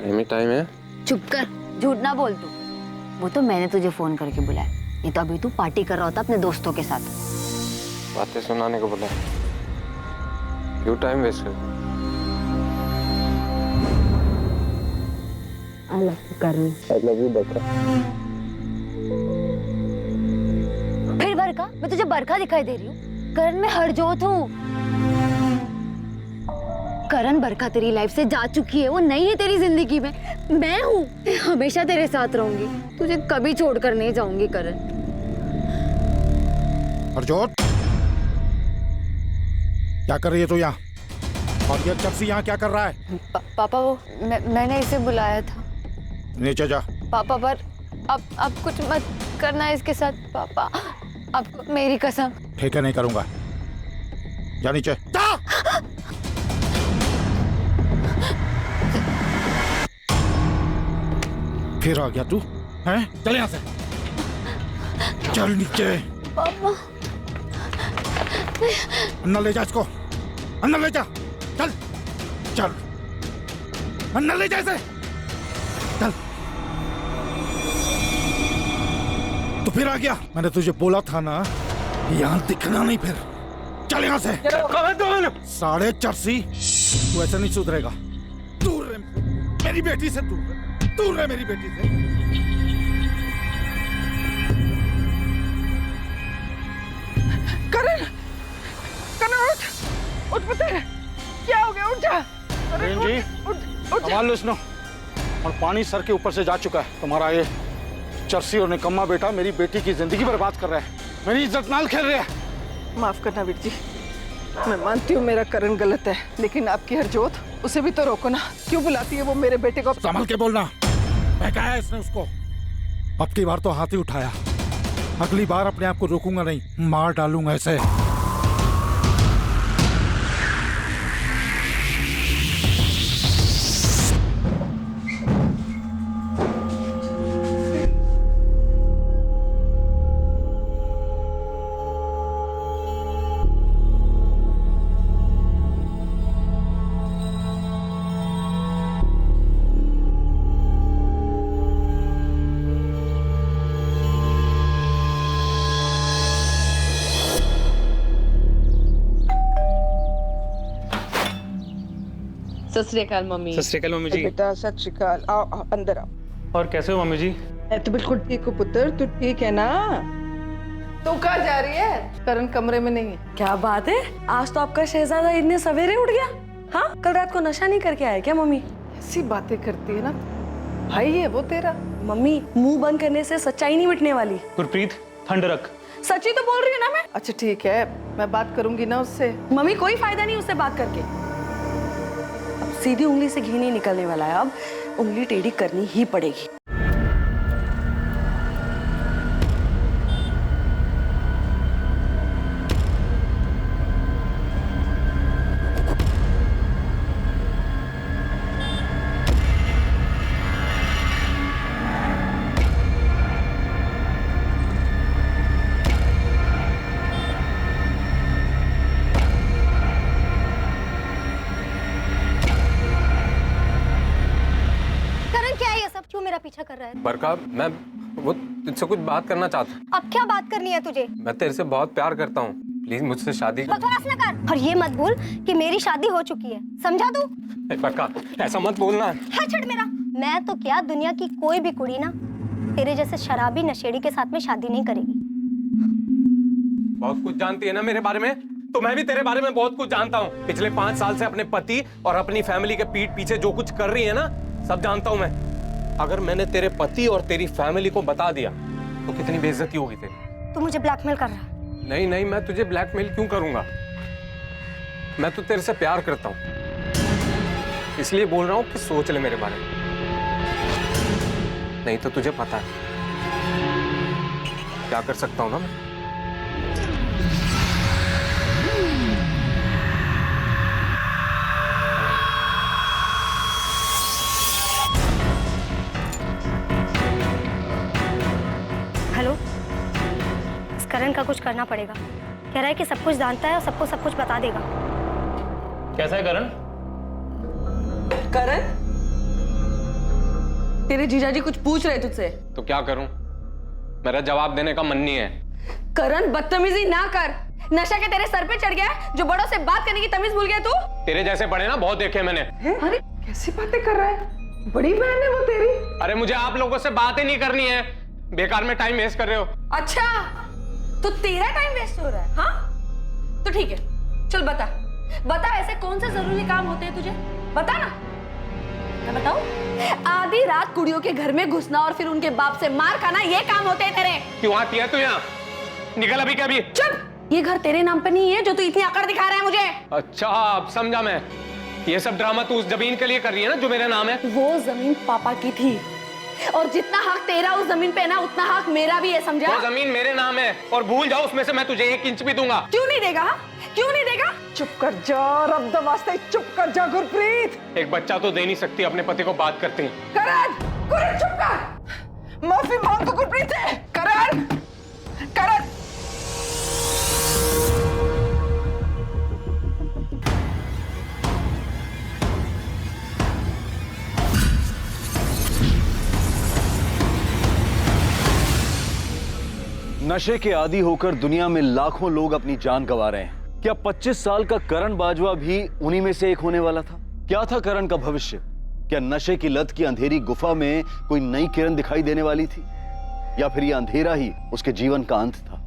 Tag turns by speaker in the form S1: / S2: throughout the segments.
S1: Time ही time है।
S2: चुप कर, झूठ ना बोल तू। वो तो मैंने तुझे फोन करके बुलाया, नहीं तो अभी तू पार्टी कर रहा होता अपने दोस्तों के साथ।
S1: बातें सुनाने को बोला, क्यों टाइम वेस्ट कर?
S2: I love you, Karan.
S1: I love you, बरखा।
S2: फिर बरखा? मैं तुझे बरखा दिखाई दे रही हूँ? करण, मैं हरजोत हूँ। करण, बरखा तेरी लाइफ से जा चुकी है, वो नहीं है तेरी जिंदगी में। मैं हूँ, मैं हमेशा तेरे साथ रहूंगी, तुझे कभी छोड़कर नहीं जाऊंगी करण।
S3: हरजोत, क्या कर रही है तू यहाँ? और ये चप्सी यहाँ क्या कर रहा है?
S2: पापा, वो मैंने इसे बुलाया था।
S3: नीचे जा।
S2: पापा, पर अब कुछ मत करना इसके साथ पापा, अब मेरी कसम।
S3: ठीक है, नहीं करूंगा। जा नीचे जा। फिर आ गया तू, हैं? चल यहाँ से, चल नीचे।
S2: पापा,
S3: अंदर ले जा इसको, अंदर ले जा। चल चल, अंदर ले जा इसे, चल। तो फिर आ गया? मैंने तुझे बोला था ना, यहाँ दिखना नहीं। फिर चल यहाँ से। साढ़े चरसी, तू ऐसे नहीं सुधरेगा। दूर रहे मेरी बेटी से, दूर रहे, दूर रहे मेरी बेटी से।
S4: करण, करण उठ, उठ पुत्र, क्या हो गया? उठ जा।
S3: जी, संभाल लो इसनो। और पानी सर के ऊपर से जा चुका है। तुम्हारा ये चरसी और निकम्मा बेटा मेरी बेटी की जिंदगी बर्बाद कर रहा है, मेरी इज्जत नाल खेल रहा है।
S4: माफ करना वीर जी, मैं मानती हूँ मेरा करण गलत है, लेकिन आपकी हरजोत, उसे भी तो रोको ना। क्यों बुलाती है वो मेरे बेटे को?
S3: संभल के बोलना। बहकाया इसने उसको। अब की बार तो हाथ ही उठाया, अगली बार अपने आप को रोकूंगा नहीं, मार डालूंगा ऐसे।
S5: सत श्री अकाल मम्मी।
S6: सत श्री अकाल मम्मी जी।
S4: बेटा सत श्री अकाल, आओ आओ, अंदर आओ।
S6: और कैसे हो मम्मी जी?
S4: मैं तो बिल्कुल ठीक हूँ पुत्र, तू ठीक है ना? तू कहाँ जा रही है? करण कमरे में नहीं है।
S5: क्या बात है, आज तो आपका शहजादा इतने सवेरे उठ गया। हाँ, कल रात को नशा नहीं करके आया क्या मम्मी?
S4: ऐसी बातें करती है ना, भाई है वो तेरा।
S5: मम्मी, मुंह बंद करने से सच्चाई नहीं मिटने वाली।
S6: गुरप्रीत, ठंड रख।
S5: सच्ची तो बोल रही हूँ ना मैं।
S4: अच्छा ठीक है, मैं बात करूंगी ना उससे।
S5: मम्मी, कोई फायदा नहीं उससे बात करके। अब सीधी उंगली से घी नहीं निकलने वाला है, अब उंगली टेढ़ी करनी ही पड़ेगी।
S2: क्यों मेरा पीछा कर रहा है?
S1: बरखा, मैं वो तुझसे कुछ बात करना चाहता हूँ।
S2: अब क्या बात करनी है तुझे?
S1: मैं तेरे से बहुत प्यार करता हूँ, प्लीज मुझसे शादी कर।
S2: बकवास ना कर, और ये मत भूल कि मेरी शादी हो चुकी है, समझा तू?
S1: बरखा, ऐसा मत बोलना।
S2: हाँ, छड़ मेरा। मैं तो क्या, दुनिया की कोई भी कुड़ी ना तेरे जैसे शराबी नशेड़ी के साथ में शादी नहीं करेगी।
S1: बहुत कुछ जानती है ना मेरे बारे में, तो मैं भी तेरे बारे में बहुत कुछ जानता हूँ। पिछले 5 साल से अपने पति और अपनी फैमिली के पीठ पीछे जो कुछ कर रही है ना, सब जानता हूँ मैं। अगर मैंने तेरे पति और तेरी फैमिली को बता दिया तो कितनी बेइज्जती होगी तेरी।
S2: तू मुझे ब्लैकमेल कर रहा है?
S1: नहीं नहीं, मैं तुझे ब्लैकमेल क्यों करूंगा? मैं तो तेरे से प्यार करता हूं, इसलिए बोल रहा हूं कि सोच ले मेरे बारे में। नहीं तो तुझे पता है क्या कर सकता हूं ना मैं।
S2: हेलो, इस करण का कुछ करना पड़ेगा। कह रहा है कि सब कुछ जानता है और सबको सब कुछ बता देगा।
S6: कैसा है करण?
S4: करण,
S5: तेरे जीजाजी कुछ पूछ रहे तुझसे।
S1: तो क्या करूं? मेरा जवाब देने का मन नहीं है।
S5: करण बदतमीजी ना कर। नशा के तेरे सर पे चढ़ गया जो बड़ों से बात करने की तमीज भूल गया तू।
S1: तेरे जैसे बड़े ना बहुत देखे मैंने।
S4: अरे कैसी बातें कर रहा है? बड़ी बहन है वो तेरी।
S1: अरे मुझे आप लोगों से बात ही नहीं करनी है, बेकार में टाइम वेस्ट कर रहे हो।
S5: अच्छा तो तेरा टाइम वेस्ट हो रहा है? हाँ तो ठीक है, चल बता बता ऐसे कौन से जरूरी काम होते हैं तुझे, बता ना। मैं बताऊं? आधी रात कुड़ियों के घर में घुसना और फिर उनके बाप से मार खाना, ये काम होते हैं तेरे।
S1: क्यों आती है तू यहाँ? निकल अभी क्या अभी।
S5: चुप, ये घर तेरे नाम पे नहीं है जो तू इतनी अकड़ दिखा रहा है मुझे।
S1: अच्छा अब समझा मैं। ये सब ड्रामा तू उस जमीन के लिए कर रही है ना जो मेरा नाम है।
S5: वो जमीन पापा की थी और जितना हक तेरा उस जमीन पे है ना उतना हक मेरा भी है, समझा?
S1: वो जमीन मेरे नाम है और भूल जाओ उसमें से मैं तुझे 1 इंच भी दूंगा।
S5: क्यों नहीं देगा? क्यों नहीं देगा?
S4: चुप कर जा रब द वास्ते, चुप कर जा गुरप्रीत।
S1: एक बच्चा तो दे नहीं सकती अपने पति को बात करते हैं।
S4: करण, करण चुप कर। माफी मांग तो गुरप्रीत से। करण, करण।
S7: नशे के आदी होकर दुनिया में लाखों लोग अपनी जान गंवा रहे हैं। क्या 25 साल का करण बाजवा भी उन्हीं में से एक होने वाला था? क्या था करण का भविष्य? क्या नशे की लत की अंधेरी गुफा में कोई नई किरण दिखाई देने वाली थी, या फिर यह अंधेरा ही उसके जीवन का अंत था?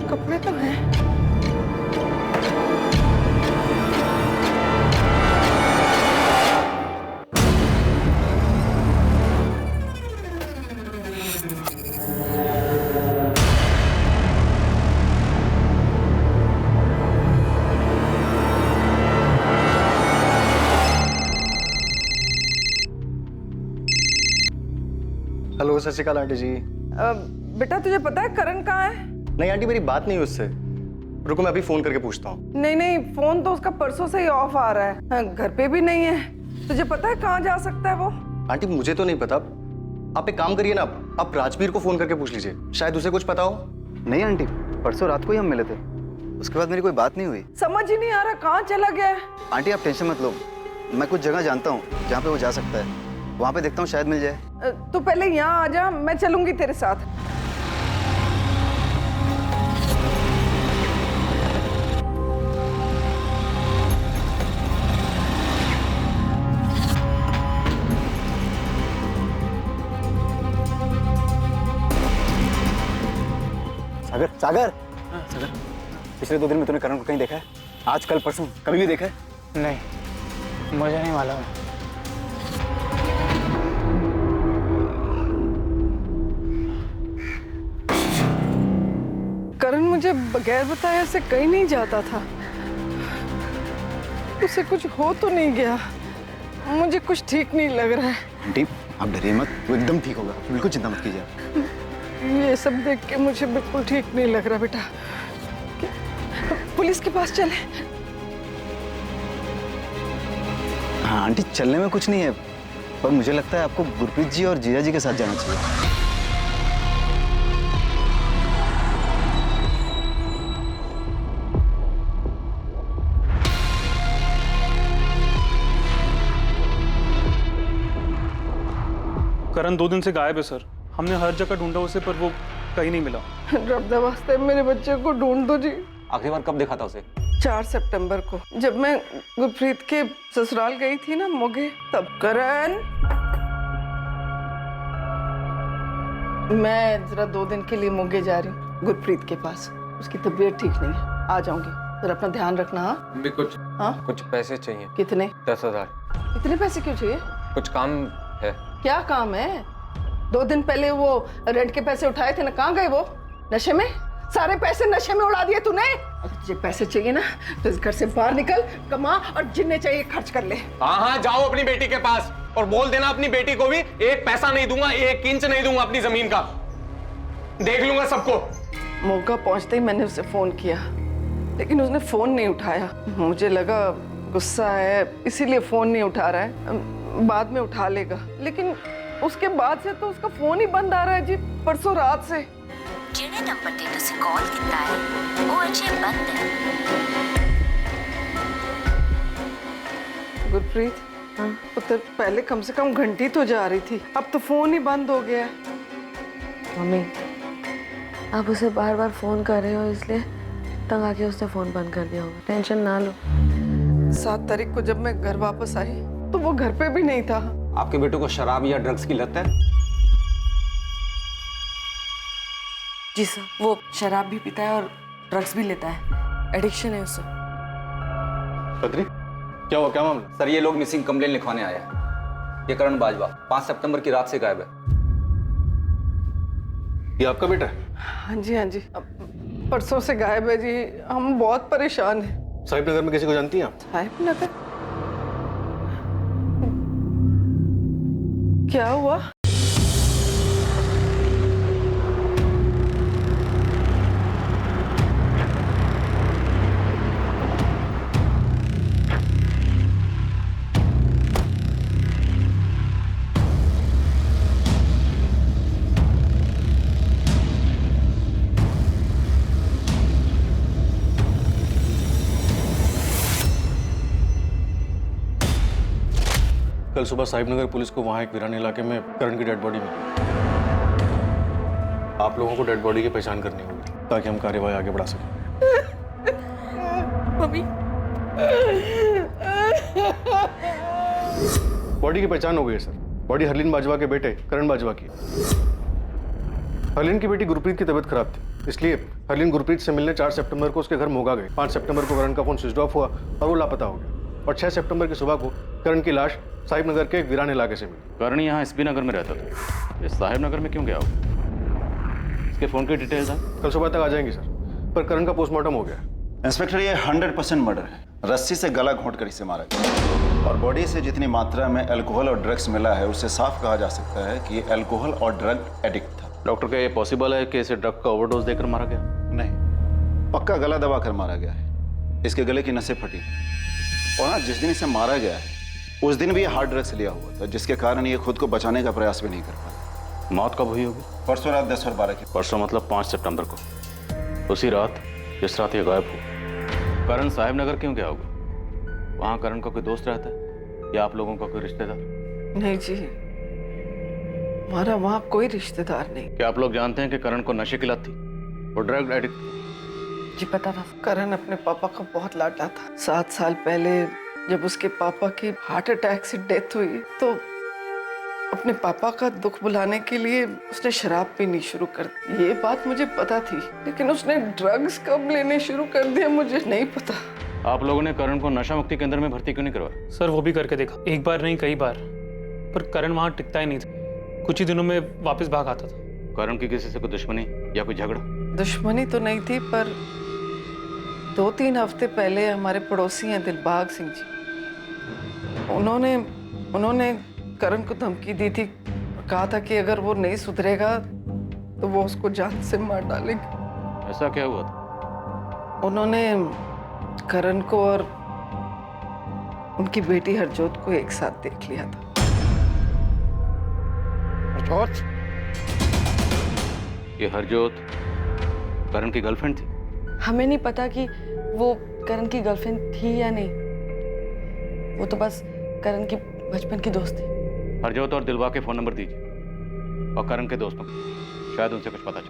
S4: कपड़े तो हैं।
S8: हेलो, सत श्री अकाल आंटी जी।
S4: बेटा तुझे पता है करण कहाँ है?
S8: नहीं आंटी, मेरी बात नहीं हुई उससे। रुको मैं अभी फोन करके पूछता हूँ।
S4: नहीं नहीं, फोन तो उसका परसों से ही ऑफ आ रहा है। हाँ, घर पे भी नहीं है। तुझे पता है कहाँ जा सकता है वो?
S8: आंटी मुझे तो नहीं पता। आप एक काम करिए ना, आप राजवीर को फोन करके पूछ लीजिए, शायद उसे कुछ पता हो।
S9: नहीं आंटी, परसों रात को ही हम मिले थे, उसके बाद मेरी कोई बात नहीं हुई।
S4: समझ ही नहीं आ रहा कहाँ चला गया है।
S9: आंटी आप टेंशन मत लो, मैं कुछ जगह जानता हूँ जहाँ पे वो जा सकता है, वहाँ पे देखता हूँ शायद मिल जाए।
S4: तू पहले यहाँ आ जा, मैं चलूंगी तेरे साथ।
S9: सागर, सागर, सागर, पिछले 2 दिन में तूने करण को कहीं देखा है? आज कल परसों कभी भी देखा है?
S6: नहीं, मुझे नहीं मालूम।
S4: करण मुझे बगैर बताए ऐसे कहीं नहीं जाता था। उसे कुछ हो तो नहीं गया? मुझे कुछ ठीक नहीं लग रहा है।
S9: आंटी आप डरिए मत, वो एकदम ठीक होगा, बिल्कुल चिंता मत कीजिए।
S4: ये सब देख के मुझे बिल्कुल ठीक नहीं लग रहा बेटा। पुलिस के पास चले।
S9: हाँ आंटी, चलने में कुछ नहीं है, पर मुझे लगता है आपको गुरप्रीत जी और जीजा जी के साथ जाना चाहिए।
S6: करण 2 दिन से गायब है सर। हमने हर जगह ढूंढा उसे, पर वो कहीं नहीं मिला।
S4: रब दा वास्ते मेरे बच्चे को ढूंढ दो जी।
S7: आखिरी बार कब देखा था उसे?
S4: 4 सितंबर को, जब मैं गुरप्रीत के ससुराल गई थी ना मोगे, तब। करण, मैं जरा 2 दिन के लिए मोगे जा रही हूँ गुरप्रीत के पास। उसकी तबीयत ठीक नहीं है, आ जाऊंगी। जरा अपना ध्यान रखना। हाँ
S1: भी कुछ पैसे चाहिए।
S4: कितने?
S1: 10,000।
S4: इतने पैसे क्यों चाहिए?
S1: कुछ काम है।
S4: क्या काम है? 2 दिन पहले वो रेंट के पैसे उठाए थे ना, कहाँ गए वो? नशे में? सारे पैसे नशे में उड़ा दिए तूने। अगर तुझे पैसे चाहिए ना तो इस घर से बाहर निकल, कमा और जिन्ने चाहिए खर्च कर ले।
S1: हाँ हाँ, जाओ अपनी बेटी के पास और बोल देना अपनी बेटी को भी 1 पैसा नहीं दूंगा, 1 इंच नहीं दूंगा अपनी जमीन का। देख लूंगा सबको।
S4: मौका पहुंचते ही मैंने उसे फोन किया, लेकिन उसने फोन नहीं उठाया। मुझे लगा गुस्सा है इसीलिए फोन नहीं उठा रहा है, बाद में उठा लेगा। लेकिन उसके बाद से तो उसका फोन ही बंद आ रहा है जी, परसों रात से।
S10: ਜਿਹੜੇ ਨੰਬਰ ਤੇ ਤੁਸੀਂ ਕਾਲ ਕੀਤਾ ਹੈ ਉਹ ਅਜੇ ਬੰਦ ਹੈ।
S4: गुरप्रीत, पुत्र पहले कम से कम घंटी तो जा रही थी, अब तो फोन ही बंद हो गया।
S5: मम्मी, आप उसे बार बार फोन कर रहे हो इसलिए तंग आके उसने फोन बंद कर दिया होगा। टेंशन ना लो।
S4: 7 तारीख को जब मैं घर वापस आई तो वो घर पे भी नहीं था।
S11: आपके बेटे को शराब या ड्रग्स की लत है?
S5: जी सर, वो शराब भी पीता है और ड्रग्स भी लेता है, एडिक्शन है उसे।
S8: बद्री, क्या हुआ, क्या मामला?
S11: सर, ये लोग मिसिंग कंप्लेन लिखवाने आए हैं। ये करण बाजवा 5 सितंबर की रात से गायब है।
S8: ये आपका बेटा है?
S4: हाँ जी, हाँ जी, परसों से गायब है जी। हम बहुत परेशान हैं।
S8: साहिब नगर में किसी को जानती हैं आप?
S4: साहिब नगर? क्या हुआ?
S8: कल सुबह साहिब नगर पुलिस को वहां एक वीरान इलाके में करण की डेड बॉडी मिली। आप लोगों को डेड बॉडी की पहचान करनी होगी ताकि हम कार्यवाही आगे बढ़ा सकें।
S5: मम्मी,
S8: बॉडी की पहचान हो गई है सर। बॉडी हरलीन बाजवा के बेटे करण बाजवा की। हरलीन की बेटी गुरप्रीत की तबीयत खराब थी, इसलिए हरलीन गुरप्रीत से मिलने 4 सितंबर को उसके घर मोगा गए। 5 सितंबर को करण का फोन स्विच ऑफ हुआ और वो लापता हो गया। और 6 सितंबर की सुबह को करण की लाश साहिब नगर के एक वीरान इलाके से मिली।
S7: करण यहाँ एसपी नगर में रहता था, इस साहिब नगर में क्यों गया हो? इसके फोन की डिटेल्स हैं?
S8: कल सुबह तक आ जाएंगी सर, पर करण का पोस्टमार्टम हो गया।
S9: इंस्पेक्टर, ये 100% मर्डर है। रस्सी से गला घोंट कर इसे मारा गया और बॉडी से जितनी मात्रा में अल्कोहल और ड्रग्स मिला है उससे साफ कहा जा सकता है कि ये अल्कोहल और ड्रग एडिक्ट था।
S7: डॉक्टर, क्या ये पॉसिबल है कि इसे ड्रग का ओवरडोज देकर मारा गया?
S9: नहीं, पक्का गला दबा कर मारा गया है। इसके गले की नसें फटी और हाँ, जिस दिन इसे मारा गया है उस दिन भी ये हार्ड ड्रग्स लिया हुआ था, जिसके कारण ये खुद को बचाने का प्रयास भी नहीं कर पाया।
S7: मौत कब हुई होगी?
S9: परसों रात 10 और 12 की।
S7: परसों मतलब 5 सितंबर को, उसी रात जिस रात ये गायब हुआ। करण साहिब नगर क्यों गया होगा? वहाँ करण का कोई दोस्त रहता है या आप लोगों का कोई रिश्तेदार?
S4: नहीं जी, हमारा वहाँ कोई रिश्तेदार नहीं।
S7: क्या आप लोग जानते हैं कि करण को नशे की लत थी, वो ड्रग एडिक्ट?
S5: जी पता था।
S4: करण अपने पापा का बहुत लाडला था। 7 साल पहले जब उसके पापा की हार्ट अटैक से डेथ हुई तो अपने पापा का दुख भुलाने के लिए उसने शराब पीनी शुरू कर दी। ये बात मुझे पता थी, लेकिन उसने ड्रग्स कब लेने शुरू कर दिया मुझे नहीं पता।
S7: आप लोगों ने करण को नशा मुक्ति केंद्र में भर्ती क्यों नहीं करवाया?
S6: सर, वो भी करके देखा, एक बार नहीं कई बार, पर करण वहाँ टिकता ही नहीं था। कुछ ही दिनों में वापस भाग आता था।
S7: करण की किसी से कोई दुश्मनी या कोई झगड़ा?
S4: दुश्मनी तो नहीं थी, पर 2-3 हफ्ते पहले हमारे पड़ोसी हैं दिलबाग सिंह जी, उन्होंने करण को धमकी दी थी, कहा था कि अगर वो नहीं सुधरेगा तो वो उसको जान से मार डालेंगे।
S7: ऐसा क्या हुआ था?
S4: उन्होंने करण को और उनकी बेटी हरजोत को एक साथ देख लिया था।
S3: हरजोत?
S7: ये हरजोत करण की गर्लफ्रेंड थी?
S5: हमें नहीं पता कि वो करण की गर्लफ्रेंड थी या नहीं, वो तो बस करण की बचपन की दोस्त थी।
S7: हरजोत और दिलवा के फोन नंबर दीजिए और करण के दोस्तों को, शायद उनसे कुछ पता चले।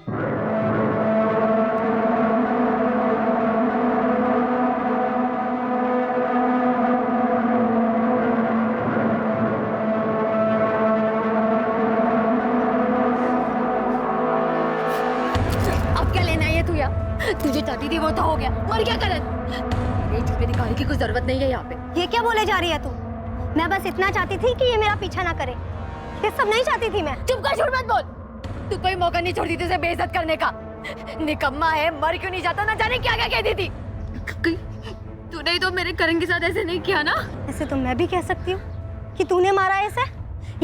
S2: अब क्या लेना है तू यार? तुझे चाहती थी वो तो हो गया, मर गया करण। मेरी चुप्पे दिखाने की कोई जरूरत नहीं है यहाँ पे।
S12: ये क्या बोले जा रही है तू? मैं बस इतना चाहती थी कि ये मेरा पीछा ना करे, ये सब नहीं चाहती थी मैं।
S2: चुप कर, झूठ मत बोल। तू कोई मौका नहीं छोड़ती थी उसे बेइज्जत करने का। निकम्मा है, मर क्यों नहीं जाता, ना जाने क्या क्या कहती थी। तूने तो मेरे करण के साथ ऐसे नहीं किया ना?
S12: ऐसे तो मैं भी कह सकती हूँ कि तूने मारा है इसे।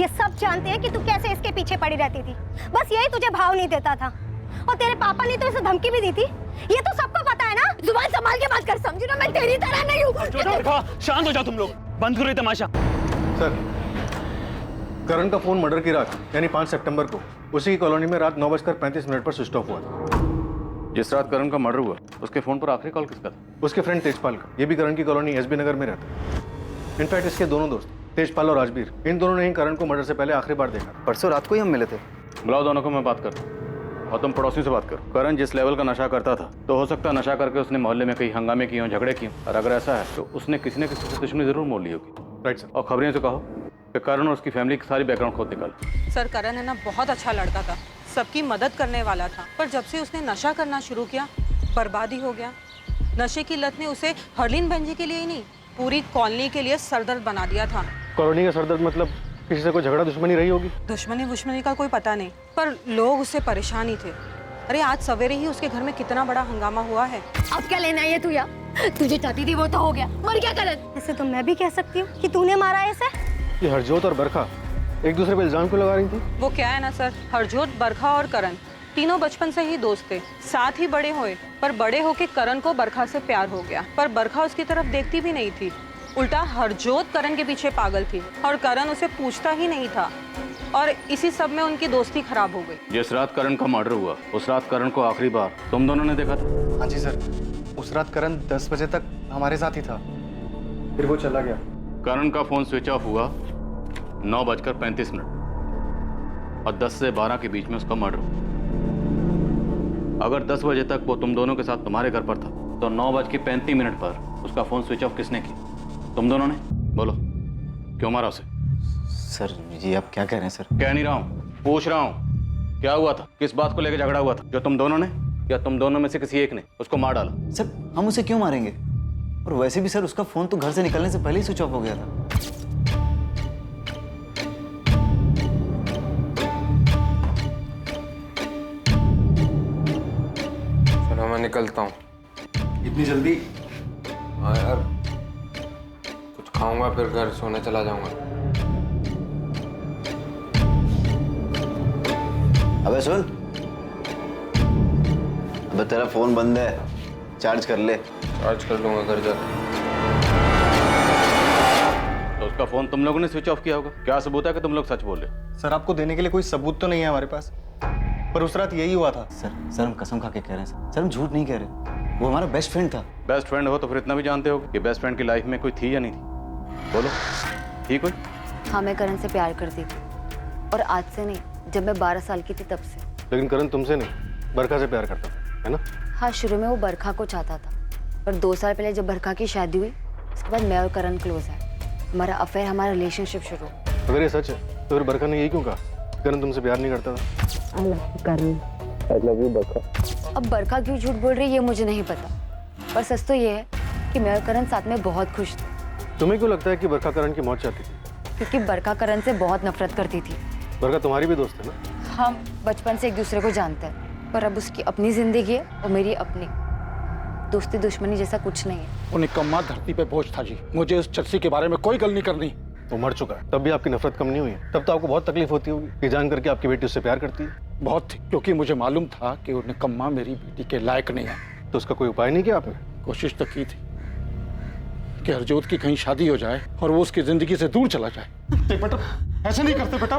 S12: ये सब जानते हैं कि तू कैसे इसके पीछे पड़ी रहती थी, बस यही तुझे भाव नहीं देता था। और तेरे पापा ने तो इसे धमकी भी दी थी। ये तो सबको पता है ना।
S2: जुबान संभाल के बात कर, समझी ना, मैं तेरी तरह नहीं हूँ।
S6: शांत हो जाओ तुम लोग, बंद करो ये तमाशा।
S8: सर, करण का फोन मर्डर की रात यानी 5 सितंबर को उसी की कॉलोनी में रात 9:35 पर स्विच ऑफ हुआ था।
S7: जिस रात करण का मर्डर हुआ उसके फोन पर आखिरी कॉल किसका था?
S8: उसके फ्रेंड तेजपाल का। ये भी करण की कॉलोनी एसबी नगर में रहता है। इनफैक्ट इसके दोनों दोस्त तेजपाल और राजबीर, इन दोनों ने ही करण को मर्डर से पहले आखिरी बार देखा।
S7: परसों रात को ही हम मिले थे। बुलाओ दोनों को, मैं बात करता हूँ। और तुम पड़ोसी से बात करो। करण जिस लेवल का नशा करता था तो हो सकता है नशा करके उसने मोहल्ले में कई हंगामे किए हों, झगड़े किए हों। और अगर ऐसा है तो उसने किसी न किसी से दुश्मनी जरूर मोल ली होगी।
S8: Right sir.
S7: और खबरें से कहो कि करण और उसकी फैमिली की सारी बैकग्राउंड खोद निकालो।
S13: सर, करण है ना बहुत अच्छा लड़का था, सबकी मदद करने वाला था, पर जब से उसने नशा करना शुरू किया बर्बादी हो गया। नशे की लत ने उसे हरलीन बहन जी के लिए ही नहीं, पूरी कॉलोनी के लिए सरदर्द बना दिया था।
S8: कॉलोनी का सरदर्द मतलब किसी से कोई झगड़ा दुश्मनी रही होगी?
S13: दुश्मनी का कोई पता नहीं, पर लोग उससे परेशान ही थे। अरे आज सवेरे ही उसके घर में कितना बड़ा हंगामा हुआ है।
S2: अब क्या लेना है तुझे? तुझे चाहती थी वो तो हो गया, मर क्या करण?
S12: ऐसे तो मैं भी कह सकती हूँ कि तूने मारा है इसे।
S8: ये हरजोत और बरखा एक दूसरे पे इल्जाम क्यों लगा रही थी?
S13: वो क्या है ना सर, हरजोत, बरखा और करण तीनों बचपन से ही दोस्त थे, साथ ही बड़े हुए। पर बड़े होके करण को बरखा से प्यार हो गया, पर बरखा उसकी तरफ देखती भी नहीं थी। उल्टा हरजोत करण के पीछे पागल थी और करण उसे पूछता ही नहीं था, और इसी सब में उनकी दोस्ती खराब हो गई।
S7: जिस रात करण का मर्डर हुआ उस रात करण को आखिरी बार तुम दोनों ने देखा था?
S14: हाँ जी सर, उस रात करण 10 बजे तक हमारे साथ ही था, फिर वो चला गया।
S7: करण का फोन स्विच ऑफ हुआ 9:35 और 10 से 12 के बीच में उसका मर्डर हुआ। अगर 10 बजे तक वो तुम दोनों के साथ तुम्हारे घर पर था तो 9:35 पर उसका फोन स्विच ऑफ किसने किया? तुम दोनों ने। बोलो, क्यों मारा उसे?
S14: सर ये आप क्या कह रहे हैं सर?
S7: कह नहीं रहा हूँ, पूछ रहा हूँ। क्या हुआ था? किस बात को लेकर झगड़ा हुआ था? जो तुम दोनों ने या तुम दोनों में से किसी एक ने उसको मार डाला?
S14: सर हम उसे क्यों मारेंगे? और वैसे भी सर उसका फोन तो घर से निकलने से पहले ही स्विच ऑफ हो गया था।
S1: चलो मैं निकलता हूँ।
S14: इतनी जल्दी?
S1: हाँ यार, कुछ खाऊंगा फिर घर सोने चला जाऊंगा।
S9: अबे सुन, अबे तेरा फोन बंद है, चार्ज कर ले।
S1: चार्ज कर लूंगा घर जाकर।
S7: तो उसका फोन तुम लोगों ने स्विच ऑफ किया होगा। क्या सबूत है कि तुम लोग सच बोल रहे?
S14: सर आपको देने के लिए कोई सबूत तो नहीं है हमारे पास, पर उस रात यही हुआ था। सर हम कसम खा के कह रहे हैं सर हम झूठ नहीं कह रहे। वो हमारा बेस्ट फ्रेंड था।
S7: बेस्ट फ्रेंड हो तो फिर इतना भी जानते हो कि बेस्ट फ्रेंड की लाइफ में कोई थी या नहीं थी? बोलो, थी कोई?
S2: हाँ, मैं करण से प्यार करती थी, और आज से नहीं, जब मैं 12 साल की थी तब से।
S8: लेकिन करण तुमसे नहीं, बरखा से प्यार करता था, है ना?
S2: हाँ, शुरू में वो बरखा को चाहता था, पर 2 साल पहले जब बरखा की शादी हुई उसके बाद मैं और करण क्लोज है। हमारा अफेयर, हमारा रिलेशनशिप शुरू।
S8: अगर ये सच है तो फिर बरखा ने यही क्यों कहा करण तुमसे प्यार नहीं करता था?
S2: आई लव यू बरखा। अब बरखा क्यों झूठ बोल रही है ये मुझे नहीं पता, पर सच तो ये है कि मैं और करण साथ में बहुत खुश थे।
S8: तुम्हें क्यों लगता है कि बरखा करण की मौत चाहती थी?
S2: क्योंकि बरखा करण से बहुत नफरत करती थी।
S8: बरखा तुम्हारी भी दोस्त है ना?
S2: हम बचपन से एक दूसरे को जानते हैं, पर अब उसकी अपनी जिंदगी है और मेरी अपनी। दोस्ती दुश्मनी जैसा कुछ नहीं है।
S3: वो निकम्मा धरती पे बोझ था जी। मुझे उस चर्सी के बारे में कोई गल नहीं करनी।
S8: वो मर चुका है, तब भी आपकी नफरत कम नहीं हुई है। तब तो आपको बहुत तकलीफ होती होगी ये जान करके आपकी बेटी उससे प्यार करती है।
S3: बहुत थी, क्योंकि मुझे मालूम था कि वो निकम्मा मेरी बेटी के लायक नहीं है।
S8: तो उसका कोई उपाय नहीं किया आपने?
S3: कोशिश तो की थी कि हरजोत की कहीं शादी हो जाए और वो उसकी जिंदगी से दूर चला जाए। बेटा ऐसे नहीं करते बेटा।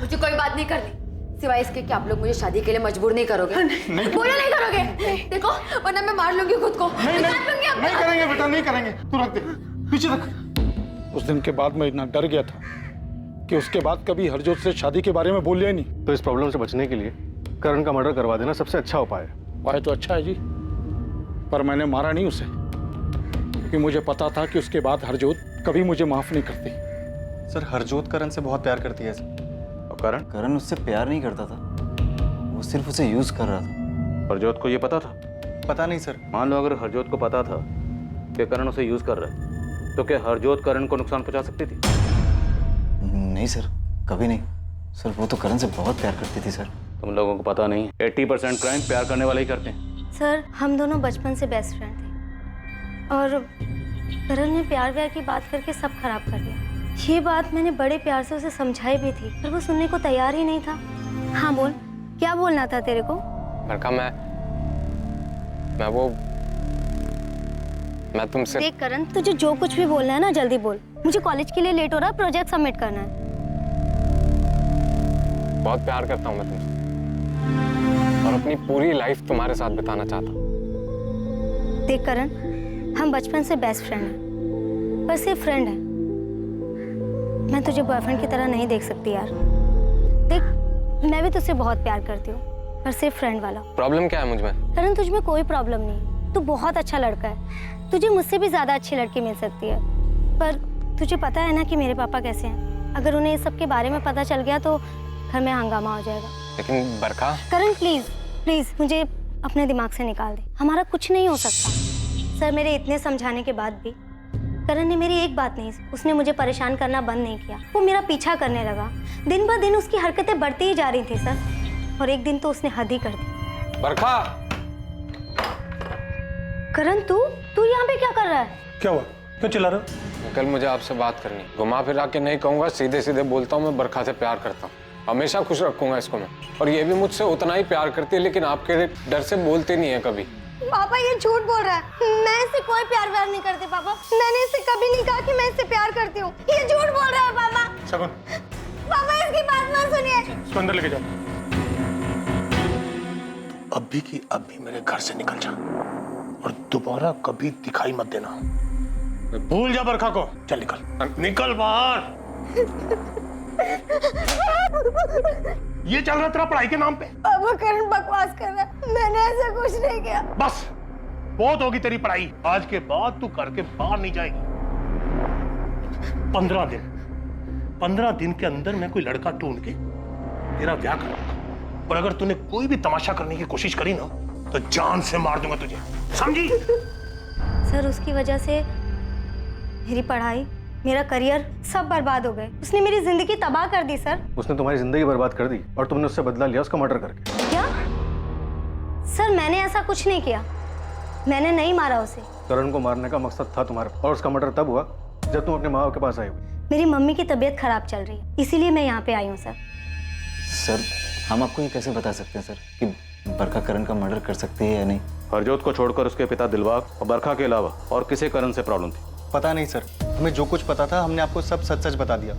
S2: मुझे कोई बात नहीं करनी सिवाय इसके कि आप लोग मुझे शादी के लिए मजबूर नहीं करोगे। बोलो नहीं करोगे। देखो वरना मैं मार लूंगी खुद को।
S3: नहीं करेंगे बेटा, नहीं करेंगे। तू रख दे, पीछे रख। उस दिन के बाद मैं इतना डर गया था कि उसके बाद कभी हरजोत से शादी के बारे में बोलिया नहीं।
S8: तो इस प्रॉब्लम से बचने के लिए करण का मर्डर करवा देना सबसे अच्छा उपाय है।
S3: उपाय तो अच्छा है जी, पर मैंने मारा नहीं उसे, क्योंकि मुझे पता था कि उसके बाद हरजोत कभी मुझे माफ नहीं करती।
S14: सर हरजोत करण से बहुत प्यार करती है सर।
S7: और करण?
S14: करण उससे प्यार नहीं करता था, वो सिर्फ उसे यूज कर रहा था।
S7: हरजोत को ये पता था?
S14: पता नहीं सर।
S7: मान लो अगर हरजोत को पता था कि करण उसे यूज कर रहा है तो क्या हरजोत करण को नुकसान पहुंचा सकती थी?
S14: नहीं सर, कभी नहीं सर। वो तो करण से बहुत प्यार करती थी सर।
S7: तुम लोगों को पता नहीं, 80% क्राइम प्यार करने वाले ही करते हैं।
S12: सर हम दोनों बचपन से बेस्ट फ्रेंड थे, और करण ने प्यार व्यार की बात करके सब खराब कर दिया। ये बात मैंने बड़े प्यार से उसे समझाई भी थी, पर वो सुनने को तैयार ही नहीं था। हाँ बोल। क्या बोलना था तेरे को?
S1: बरखा, मैं तुमसे
S12: देख करण, तुझे जो कुछ भी बोलना है ना जल्दी बोल। मुझे कॉलेज के लिए लेट हो रहा है, प्रोजेक्ट सबमिट करना है।
S1: बहुत प्यार करता हूँ मैं तुमसे और अपनी पूरी लाइफ तुम्हारे साथ बिताना चाहता हूँ।
S12: देख करण, हम बचपन से बेस्ट फ्रेंड हैं, पर सिर्फ फ्रेंड है। मैं तुझे बॉयफ्रेंड की तरह नहीं देख सकती यार। देख, मैं भी तुझसे बहुत प्यार करती हूँ, पर सिर्फ फ्रेंड वाला।
S1: प्रॉब्लम क्या है मुझ में?
S12: करण, तुझ में कोई प्रॉब्लम नहीं, तू बहुत अच्छा लड़का है। तुझे मुझसे भी ज्यादा अच्छी लड़की मिल सकती है, पर तुझे पता है ना कि मेरे पापा कैसे हैं। अगर उन्हें इस सब के बारे में पता चल गया तो घर में हंगामा हो जाएगा।
S1: लेकिन बरखा।
S12: करण प्लीज प्लीज मुझे अपने दिमाग से निकाल दे, हमारा कुछ नहीं हो सकता। सर, मेरे इतने समझाने के बाद भी करण ने मेरी एक बात नहीं, उसने मुझे परेशान करना बंद नहीं किया। वो मेरा पीछा करने लगा। दिन ब दिन उसकी हरकतें बढ़ती ही जा रही थी सर, और एक दिन तो उसने हद ही कर दी।
S1: बरखा।
S12: करण, तू यहाँ पे क्या कर रहा है?
S6: क्या हुआ? क्यों चिल्ला रहे हो?
S1: कल मुझे आपसे बात करनी, घुमा फिरा के नहीं कहूंगा, सीधे सीधे बोलता हूँ मैं बरखा से प्यार करता हूँ। हमेशा खुश रखूंगा इसको मैं, और ये भी मुझसे उतना ही प्यार करती है, लेकिन आपके डर से बोलते नहीं है कभी।
S12: पापा, ये झूठ बोल रहा है। मैं इससे कोई प्यार नहीं करती पापा। मैंने इससे कभी नहीं कहा कि मैं इससे प्यार करती हूँ। ये झूठ बोल रहा है पापा।
S6: शगुन,
S12: पापा इसकी बात मत सुनिए।
S6: इसको अंदर लेके जाओ।
S3: अभी की अभी मेरे घर से निकल जा और दोबारा कभी दिखाई मत देना। भूल जा बरखा को। चल निकल, निकल बाहर। ये चल रहा तेरा पढ़ाई के नाम पे?
S12: पापा, करण बकवास कर रहा है, मैंने ऐसा कुछ नहीं किया।
S3: बस बहुत होगी तेरी पढ़ाई, आज के बाद तू घर के बाहर नहीं जाएगी। 15 दिन के अंदर मैं कोई लड़का ढूंढ के तेरा ब्याह करूंगा, और अगर तूने कोई भी तमाशा करने की कोशिश करी ना तो जान से मार दूंगा तुझे, समझी?
S12: सर, उसकी वजह से मेरी पढ़ाई, मेरा करियर सब बर्बाद हो गए। उसने मेरी जिंदगी तबाह कर दी सर।
S8: उसने तुम्हारी जिंदगी बर्बाद कर दी और तुमने उससे बदला लिया उसका मर्डर करके।
S12: क्या? सर, मैंने ऐसा कुछ नहीं किया, मैंने नहीं मारा उसे।
S8: करण को मारने का मकसद था तुम्हारा, और उसका मर्डर तब हुआ जब तुम अपने माँ बाप के पास आई हुई।
S12: मेरी मम्मी की तबीयत खराब चल रही है, इसीलिए मैं यहाँ पे आई हूँ सर।
S14: सर, हम आपको ये कैसे बता सकते हैं सर कि बरखा करण का मर्डर कर सकती है या नहीं?
S8: हरजोत को छोड़कर उसके पिता दिलबाग और बरखा के अलावा और किसे करण से प्रॉब्लम थी?
S14: पता नहीं सर, हमें जो कुछ पता था हमने आपको सब सच सच बता दिया।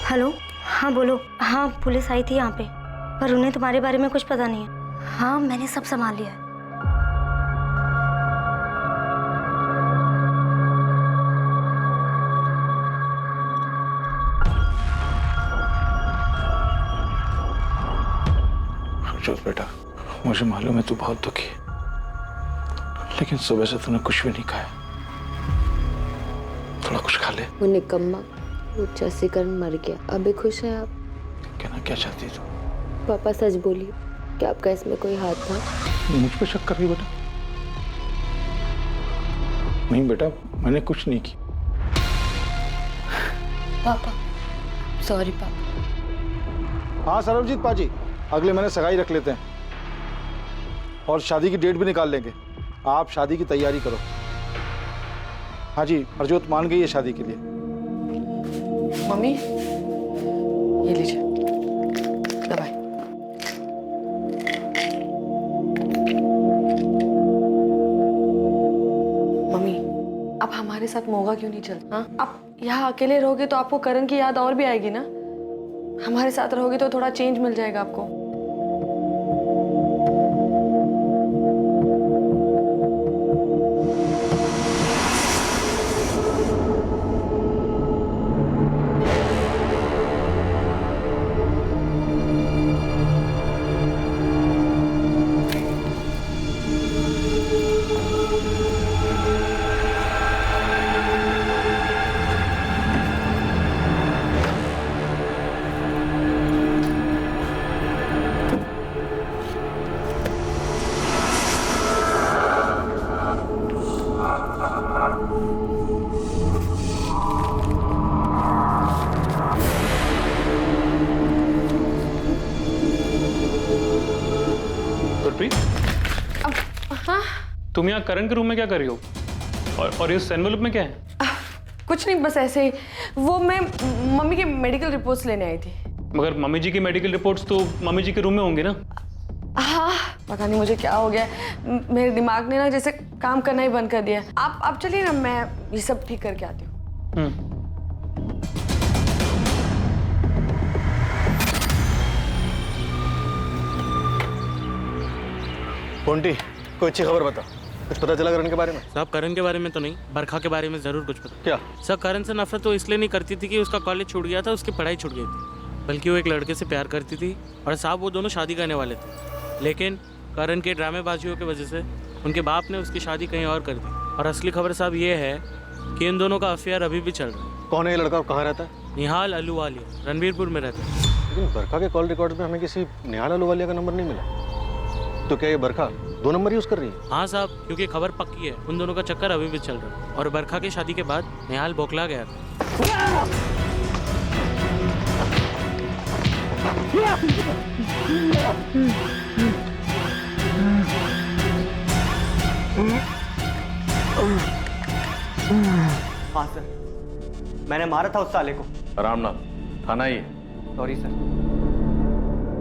S12: हेलो, हाँ बोलो। हाँ, पुलिस आई थी यहाँ पे, पर उन्हें तुम्हारे बारे में कुछ पता नहीं है। हाँ, मैंने सब संभाल लिया है।
S3: हरजोत बेटा, मुझे मालूम है तू बहुत दुखी है, लेकिन सुबह से तूने कुछ भी नहीं खाया। थोड़ा कुछ खा ले।
S2: वो निकम्मा, वो जसीकरण मर गया। अभी खुश हैं आप?
S3: कहना क्या चाहती तू?
S2: पापा सच बोलिए, क्या आपका इसमें कोई हाथ था?
S3: मुझ पे शक कर रही बेटा? नहीं बेटा, मैंने कुछ नहीं किया।
S2: पापा, सॉरी पापा।
S3: हाँ सरबजीत पाजी, अगले महीने सगाई रख लेते हैं और शादी की डेट भी निकाल लेंगे। आप शादी की तैयारी करो। हाँ जी, हरजोत मान गई है शादी के लिए।
S4: मम्मी, ये लीजिए दवाई। मम्मी, आप हमारे साथ मोगा क्यों नहीं चलते? हाँ, आप यहाँ अकेले रहोगे तो आपको करण की याद और भी आएगी ना। हमारे साथ रहोगे तो थोड़ा चेंज मिल जाएगा आपको।
S6: तुम यहाँ करण के रूम में क्या कर रही हो? और इस एनवेलप में क्या है?
S5: कुछ नहीं, बस ऐसे ही। वो मैं मम्मी के मेडिकल रिपोर्ट्स लेने आई थी।
S6: मगर मम्मी जी की मेडिकल रिपोर्ट्स तो मम्मी जी के रूम में होंगे ना?
S5: हाँ, पता नहीं मुझे क्या हो गया, मेरे दिमाग ने ना जैसे काम करना ही बंद कर दिया। आप चलिए ना, मैं ये सब ठीक करके आती हूँ।
S8: पोंटी, कोई अच्छी खबर बता। कुछ पता चला करण के बारे में?
S15: साहब करण के बारे में तो नहीं, बरखा के बारे में जरूर कुछ पता।
S8: क्या?
S15: सर करण से नफरत तो इसलिए नहीं करती थी कि उसका कॉलेज छूट गया था, उसकी पढ़ाई छूट गई थी, बल्कि वो एक लड़के से प्यार करती थी और साहब वो दोनों शादी करने वाले थे। लेकिन करण के ड्रामेबाजियों की वजह से उनके बाप ने उसकी शादी कहीं और कर दी। और असली खबर साहब ये है कि इन दोनों का अफेयर अभी भी चल रहा है।
S8: कौन है ये लड़का और कहाँ रहता है?
S15: निहाल अहलूवालिया, रणबीरपुर में रहता है।
S8: लेकिन बरखा के कॉल रिकॉर्ड में हमें किसी निहाल अहलूवालिया का नंबर नहीं मिला। तो क्या ये बरखा 2 नंबर यूज कर रही है?
S15: हाँ साहब, क्योंकि खबर पक्की है, उन दोनों का चक्कर अभी भी चल रहा है। और बरखा की शादी के बाद निहाल बौखला गया था।
S14: हाँ सर, मैंने मारा था उस साले को।
S8: रामनाथ, थाना ही।
S14: सॉरी सर,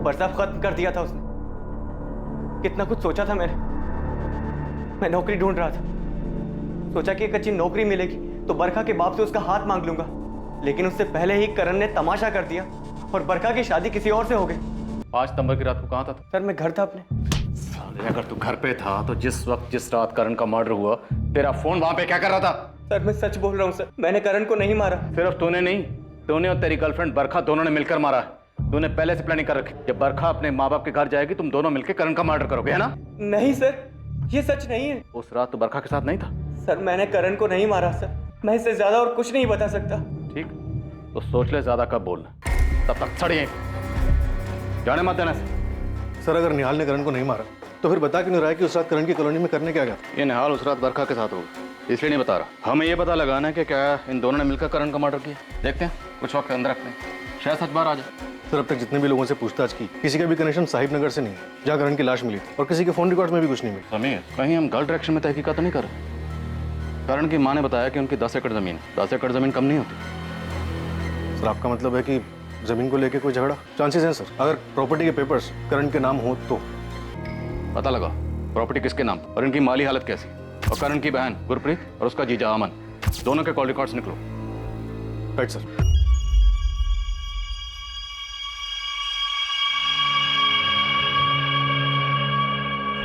S14: पर सब खत्म कर दिया था उसने। कितना कुछ सोचा था मैंने। मैं नौकरी ढूंढ रहा था, सोचा कि एक अच्छी नौकरी मिलेगी तो बरखा के बाप से उसका हाथ मांग लूंगा। लेकिन उससे पहले ही करण ने तमाशा कर दिया और बरखा की शादी किसी और से हो गई।
S7: 5 सितंबर की रात को कहाँ था?
S14: सर मैं घर था अपने।
S7: साले, अगर तू घर पे था तो जिस वक्त जिस रात करण का मर्डर हुआ, तेरा फोन वहां पे क्या कर रहा था?
S14: सर मैं सच बोल रहा हूँ सर, मैंने करण को नहीं मारा।
S7: सिर्फ तूने नहीं, तूने और तेरी गर्लफ्रेंड बरखा दोनों ने मिलकर मारा है। तूने पहले से प्लानिंग कर रखी। जब बरखा अपने माँ बाप के घर जाएगी तुम दोनों मिलकर करण का मर्डर करोगे, है ना?
S14: नहीं सर, ये सच नहीं है।
S7: उस रात तो बरखा के साथ नहीं था?
S14: सर मैंने करण को नहीं मारा सर, मैं इससे ज्यादा और कुछ नहीं बता सकता।
S7: ठीक, तो सोच ले ज्यादा कब बोलना। तब तक छड़िए, जाने मत देना।
S8: सर अगर निहाल ने करण को नहीं मारा तो फिर बता क्यों नहीं रहा है कि उस रात करण की कॉलोनी में करने क्या गया?
S7: ये निहाल उस रात बरखा के साथ होगा, इसलिए नहीं बता रहा। हमें ये पता लगाना है कि क्या इन दोनों ने मिलकर करण का मर्डर किया। देखते हैं, कुछ वक्त अंदर रखते हैं, शायद सच बार आ जाए।
S8: सर अब तक जितने भी लोगों से पूछताछ की, किसी का भी कनेक्शन साहिब नगर से नहीं है जहाँ करण की लाश मिली, और किसी के फोन रिकॉर्ड्स में भी कुछ नहीं मिला।
S7: समीर, कहीं हम गलत डायरेक्शन में तहकीकात तो नहीं कर रहे? करण की माँ ने बताया कि उनकी 10 एकड़ जमीन, 10 एकड़ जमीन कम नहीं होती।
S8: सर आपका मतलब है कि जमीन को लेके कोई झगड़ा? चांसेस हैं सर, अगर प्रॉपर्टी के पेपर्स करण के नाम हो तो।
S7: पता लगा प्रॉपर्टी किसके नाम और इनकी माली हालत कैसी। और करण की बहन गुरप्रीत और उसका जीजा अमन, दोनों के कॉल रिकॉर्ड्स निकलो।
S8: Right sir.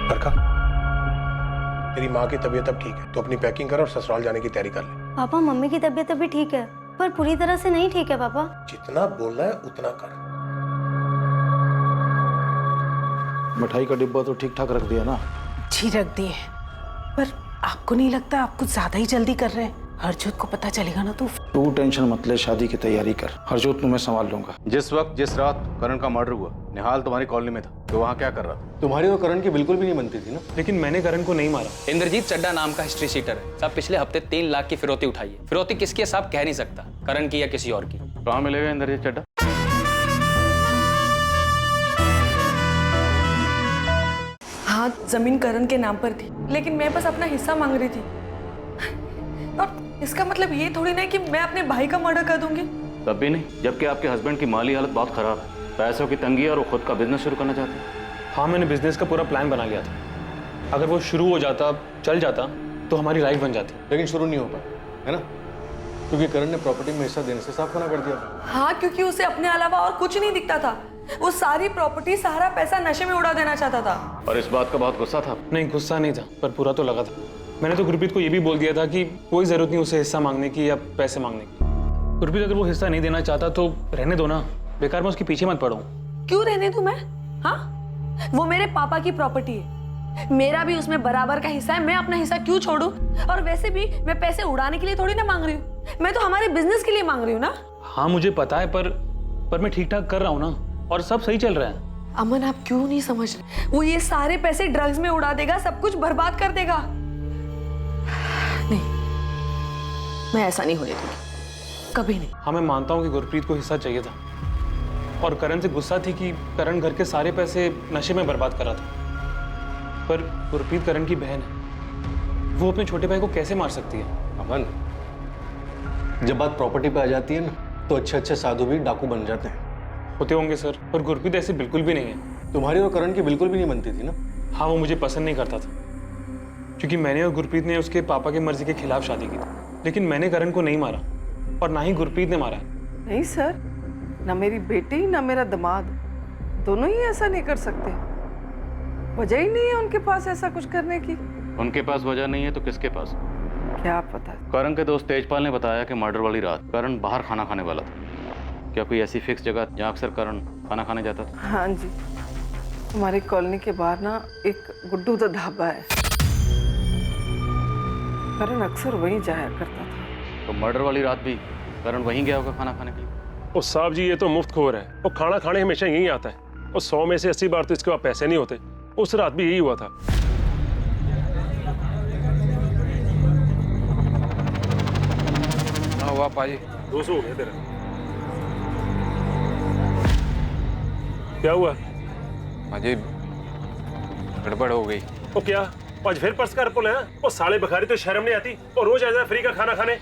S16: बरखा, तेरी माँ की तबीयत अब ठीक है, तो अपनी पैकिंग कर और ससुराल जाने की तैयारी कर ले।
S12: पापा मम्मी की तबीयत अभी ठीक है, पर पूरी तरह से नहीं ठीक है पापा।
S16: जितना बोलना है उतना कर।
S3: मिठाई का डिब्बा तो ठीक ठाक रख दिया ना?
S17: जी रख दिए, पर आपको नहीं लगता आप कुछ ज्यादा ही जल्दी कर रहे हैं? हरजोत को पता चलेगा ना तो।
S3: तू टेंशन मत ले, शादी की तैयारी कर, हरजोत मैं संभाल लूंगा।
S7: जिस वक्त जिस रात करण का मर्डर हुआ, निहाल तुम्हारी कॉलोनी में था, तो वहाँ क्या कर रहा था?
S8: तुम्हारी और करण की बिल्कुल भी नहीं बनती थी ना।
S6: लेकिन मैंने करण को नहीं मारा।
S18: इंद्रजीत चड्डा नाम का हिस्ट्री शीटर है साहब, पिछले हफ्ते 3 लाख की फिरौती उठाई है। फिरौती किसकी है साहब कह नहीं सकता, करण की या किसी और की।
S7: कहाँ मिलेगा इंद्रजीत चड्डा?
S5: हाँ, जमीन करण के नाम पर थी, लेकिन मैं बस अपना हिस्सा मांग रही थी। और इसका मतलब ये थोड़ी ना है कि मैं अपने भाई का मर्डर कर दूंगी।
S7: तब भी नहीं, जबकि आपके हस्बैंड की माली हालत बहुत खराब है, पैसों की तंगी और वो खुद का बिजनेस शुरू करना चाहते हैं।
S6: हाँ, मैंने बिजनेस का पूरा प्लान बना लिया था। अगर वो शुरू हो जाता, चल जाता, तो हमारी लाइफ बन जाती।
S8: लेकिन शुरू नहीं हो पाया, है ना? क्योंकि करण ने प्रॉपर्टी में हिस्सा देने से साफ मना कर दिया।
S5: हाँ, क्योंकि उसे अपने अलावा और कुछ नहीं दिखता था। वो सारी प्रॉपर्टी, सारा पैसा नशे में उड़ा देना चाहता था।
S7: और इस बात का बहुत गुस्सा था?
S6: नहीं, गुस्सा नहीं था, पर पूरा तो लगा था। मैंने तो गुरप्रीत को ये भी बोल दिया था कि कोई जरूरत नहीं उसे हिस्सा मांगने की या पैसे मांगने की। गुरप्रीत अगर वो हिस्सा नहीं देना चाहता तो रहने दो ना, बेकार मैं उसके पीछे मत पड़ूं।
S5: क्यों रहने दूं मैं? हाँ, वो मेरे पापा की प्रॉपर्टी है, मेरा भी उसमें बराबर का हिस्सा है। मैं अपना हिस्सा क्यों छोड़ूं? और वैसे भी मैं पैसे उड़ाने के लिए थोड़ी ना मांग रही हूँ, मैं तो हमारे बिजनेस के लिए मांग रही हूँ ना।
S6: हाँ मुझे पता है, पर मैं ठीक ठाक कर रहा हूँ ना, और सब सही चल रहा है।
S5: अमन, आप क्यों नहीं समझ रहे? वो ये सारे पैसे ड्रग्स में उड़ा देगा, सब कुछ बर्बाद कर देगा। नहीं, मैं ऐसा नहीं होने दूंगी, कभी नहीं।
S6: हाँ, मैं मानता हूँ कि गुरप्रीत को हिस्सा चाहिए था, और करण से गुस्सा थी कि करण घर के सारे पैसे नशे में बर्बाद कर रहा था। पर गुरप्रीत करण की बहन है, वो अपने छोटे भाई को कैसे मार सकती है?
S8: अमन, जब बात प्रॉपर्टी पे आ जाती है ना, तो अच्छे अच्छे साधु भी डाकू बन जाते हैं।
S6: होते होंगे सर, पर गुरप्रीत ऐसी बिल्कुल भी नहीं है।
S8: तुम्हारी और करण की बिल्कुल भी नहीं बनती थी ना?
S6: हाँ, वो मुझे पसंद नहीं करता था, क्योंकि मैंने और गुरप्रीत ने उसके पापा की मर्जी के खिलाफ शादी की थी। लेकिन मैंने करण को नहीं मारा और ना ही गुरप्रीत ने मारा।
S4: नहीं सर, ना मेरी बेटी ना मेरा दामाद, दोनों ही ऐसा नहीं कर सकते। वजह ही नहीं है उनके पास ऐसा कुछ करने की।
S19: उनके पास वजह नहीं है तो किसके पास?
S4: क्या पता।
S19: करण के दोस्त तेजपाल ने बताया कि मर्डर वाली रात करण बाहर खाना खाने वाला था। क्या कोई ऐसी फिक्स जगह जहाँ अक्सर करण खाना खाने जाता था?
S4: हाँ जी, हमारी कॉलोनी के बाहर ना एक गुड्डू दा ढाबा है, करण अक्सर वहीं जाया करता था।
S19: तो मर्डर वाली रात भी करण वहीं गया होगा खाना खाने के लिए?
S20: ओ साहब जी, ये तो मुफ्तखोर है। वो खाना खाने हमेशा यहीं आता है और 100 में से 80 बार तो इसके पास पैसे नहीं होते। उस रात भी यही हुआ था।
S1: हुआ पाजी
S20: 200 हो गया तेरा। क्या हुआ?
S1: पाजी गड़बड़ हो गई।
S20: वो क्या आज फिर पर्स का पुल है? वो साले बखारी तो शर्म नहीं आती और रोज आ जाए फ्री का खाना खाने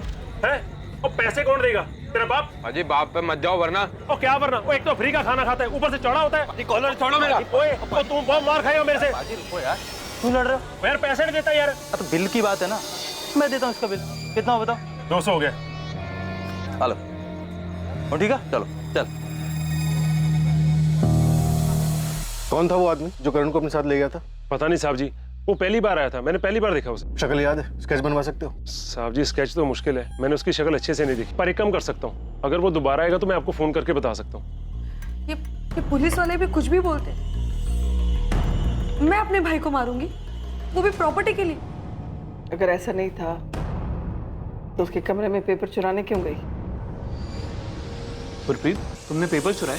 S20: हैं। और पैसे कौन देगा? तेरा बाप?
S1: पाजी बाप पे मत जाओ वरना।
S20: और क्या वरना? वो एक तो फ्री का खाना खाता है, ऊपर से चौड़ा होता है।
S1: कॉलर छोड़ो मेरा।
S20: ओए, और तुम बहुत मार खाए हो मेरे से।
S14: पाजी रुको यार, क्यों लड़ रहे हो?
S20: यार पैसे नहीं देता यार।
S14: तो बिल की बात है ना, मैं देता हूँ इसका बिल। कितना हो बताओ?
S20: 200 हो गया।
S14: हेलो, ठीक है, चलो चल।
S8: कौन था वो आदमी जो करण को अपने साथ ले गया था?
S20: पता नहीं साहब जी, वो पहली बार आया था, मैंने पहली बार देखा उसे।
S8: शक्ल याद है? स्केच बनवा सकते हो?
S20: साहब जी स्केच तो मुश्किल है, मैंने उसकी शक्ल अच्छे से नहीं देखी, पर एक काम कर सकता हूँ, अगर वो दोबारा आएगा तो मैं आपको फोन करके बता सकता हूँ।
S5: ये पुलिस वाले भी कुछ भी बोलते हैं। मैं अपने भाई को मारूंगी, वो भी प्रॉपर्टी के लिए।
S4: अगर ऐसा नहीं था तो उसके कमरे में पेपर चुराने क्यों गई?
S6: गुरप्रीत, तुमने पेपर चुराए?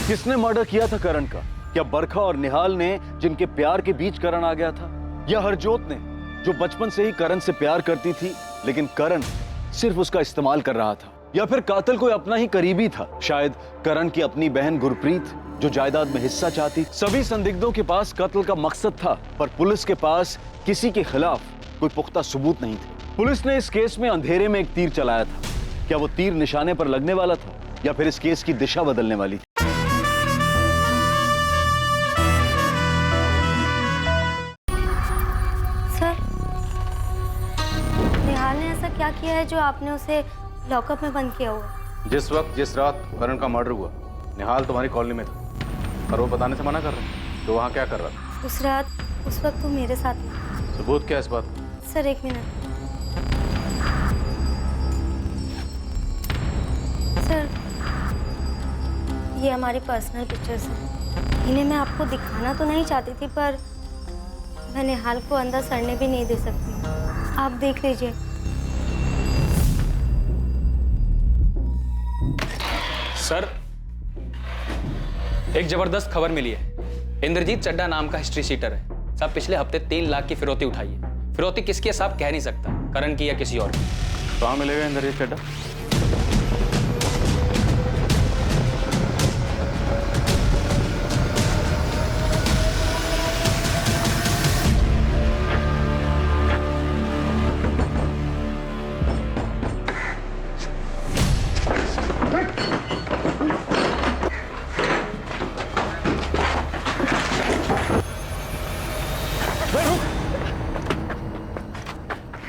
S7: किसने मर्डर किया था करण का? क्या बरखा और निहाल ने, जिनके प्यार के बीच करण आ गया था, या हरजोत ने, जो बचपन से ही करण से प्यार करती थी लेकिन करण सिर्फ उसका इस्तेमाल कर रहा था? या फिर कातिल कोई अपना ही करीबी था, शायद करण की अपनी बहन गुरप्रीत, जो जायदाद में हिस्सा चाहती? सभी संदिग्धों के पास कत्ल का मकसद था, पर पुलिस के पास किसी के खिलाफ कोई पुख्ता सबूत नहीं थे। पुलिस ने इस केस में अंधेरे में एक तीर चलाया था। क्या वो तीर निशाने पर लगने वाला था या फिर इस केस की दिशा बदलने वाली थी?
S12: सर, निहाल ने ऐसा क्या किया है जो आपने उसे लॉकअप में बंद किया हुआ?
S19: जिस वक्त जिस रात करण का मर्डर हुआ, निहाल तुम्हारी कॉलोनी में था, पर वो बताने से मना कर रहा है। तो वहाँ क्या कर रहा था?
S12: उस रात, उस वक्त वो मेरे साथ था।
S19: सबूत क्या है इस बात?
S12: सर एक मिनट। सर, ये हमारी पर्सनल पिक्चर्स हैं। इन्हें मैं आपको दिखाना तो नहीं चाहती थी, पर मैं निहाल को अंदर सड़ने भी नहीं दे सकती। आप देख लीजिए।
S18: सर, एक जबरदस्त खबर मिली है। इंद्रजीत चड्डा नाम का हिस्ट्री शीटर है साहब, पिछले हफ्ते 3 लाख की फिरौती उठाई है। फिरौती किसकी है साहब कह नहीं सकता, करण की या किसी और की।
S19: कहाँ मिलेगा इंद्रजीत चड्डा?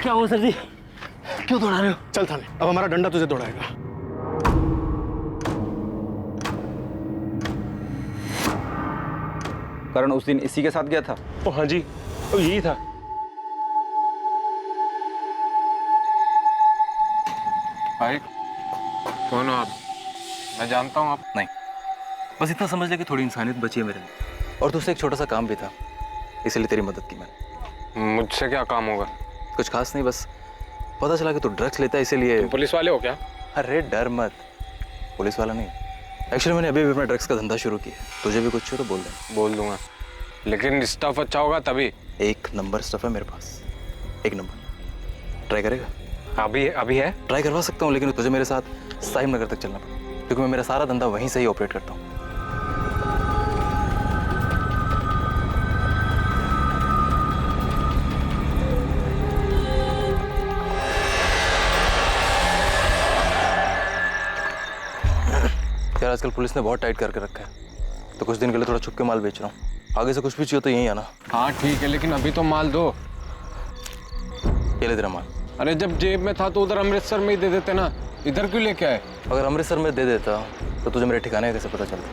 S8: क्या हुआ सर जी? क्यों दौड़ा रहे हो? चल थाने, अब हमारा डंडा तुझे दौड़ाएगा।
S11: करण उस दिन इसी के साथ गया था?
S20: ओ हाँ जी, तो यही था।
S11: भाई कौन हो आप? मैं जानता हूँ आप।
S14: नहीं, बस इतना समझ ले कि थोड़ी इंसानियत बची है मेरे में, और तुझसे एक छोटा सा काम भी था, इसलिए तेरी मदद की मैंने।
S1: मुझसे क्या काम होगा?
S14: कुछ खास नहीं, बस पता चला कि तू ड्रग्स लेता है, इसीलिए।
S1: पुलिस वाले हो क्या?
S14: अरे डर मत, पुलिस वाला नहीं। एक्चुअली मैंने अभी भी अपना ड्रग्स का धंधा शुरू किया, तुझे भी कुछ हो तो बोल दे।
S1: बोल दूंगा, लेकिन स्टफ अच्छा होगा तभी।
S14: एक नंबर स्टफ है मेरे पास, एक नंबर। ट्राई करेगा?
S1: अभी है?
S14: ट्राई करवा सकता हूँ, लेकिन तुझे मेरे साथ साहिब नगर तक चलना पड़ेगा।
S21: क्योंकि मैं मेरा सारा धंधा वहीं से ही ऑपरेट करता हूँ। यार आजकल पुलिस ने बहुत टाइट करके रखा है, तो कुछ दिन के लिए थोड़ा छुप के माल बेच रहा हूँ। आगे से कुछ भी चाहिए तो यहीं आना।
S1: हाँ ठीक है, लेकिन अभी तो माल दो।
S21: ये ले तेरा माल।
S1: अरे जब जेब में था तो उधर अमृतसर में ही दे देते ना, इधर क्यों लेके आए?
S21: अगर अमृतसर में दे देता तो तुझे मेरे ठिकाने का कैसे पता चलता?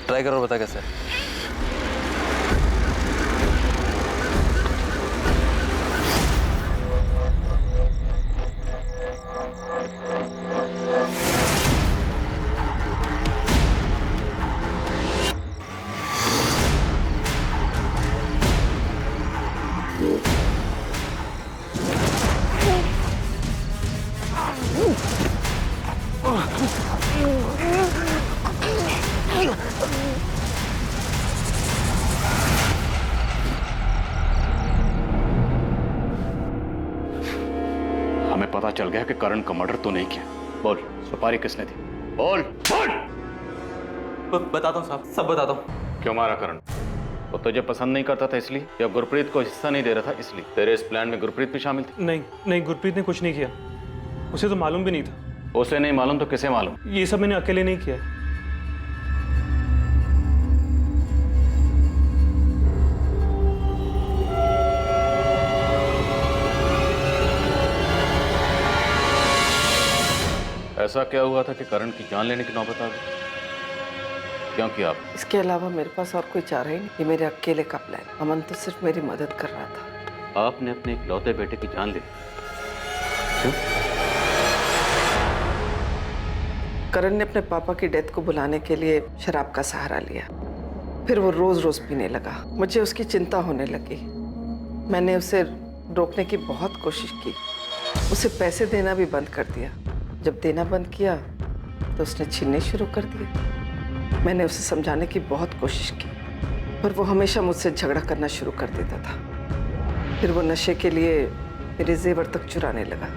S21: ट्राई करो और बता कैसे।
S19: हमें पता चल गया कि करण का मर्डर तो नहीं किया। बोल, सुपारी किसने दी? बोल बोल।
S21: बताता हूँ साहब, सब बताता हूँ।
S19: क्यों मारा करण? वो तुझे पसंद नहीं करता था इसलिए, या गुरप्रीत को हिस्सा नहीं दे रहा था इसलिए? तेरे इस प्लान में गुरप्रीत भी शामिल थी?
S6: नहीं नहीं, गुरप्रीत ने कुछ नहीं किया, उसे तो मालूम भी नहीं था।
S19: उसे नहीं मालूम तो किसे मालूम?
S6: ये सब मैंने अकेले नहीं किया।
S19: ऐसा क्या हुआ था कि करण की जान लेने की नौबत आ गई? क्यों किया आप?
S4: इसके अलावा मेरे पास और कोई चारा ही नहीं। ये मेरे अकेले का प्लान। अमन तो सिर्फ मेरी मदद कर रहा था।
S19: आपने अपने इकलौते बेटे की जान ली? क्यों?
S4: करण ने अपने पापा की डेथ को बुलाने के लिए शराब का सहारा लिया। फिर वो रोज रोज पीने लगा। मुझे उसकी चिंता होने लगी। मैंने उसे रोकने की बहुत कोशिश की। उसे पैसे देना भी बंद कर दिया। जब देना बंद किया तो उसने छीनने शुरू कर दिए। मैंने उसे समझाने की बहुत कोशिश की, पर वो हमेशा मुझसे झगड़ा करना शुरू कर देता था। फिर वो नशे के लिए मेरे जेवर तक चुराने लगा।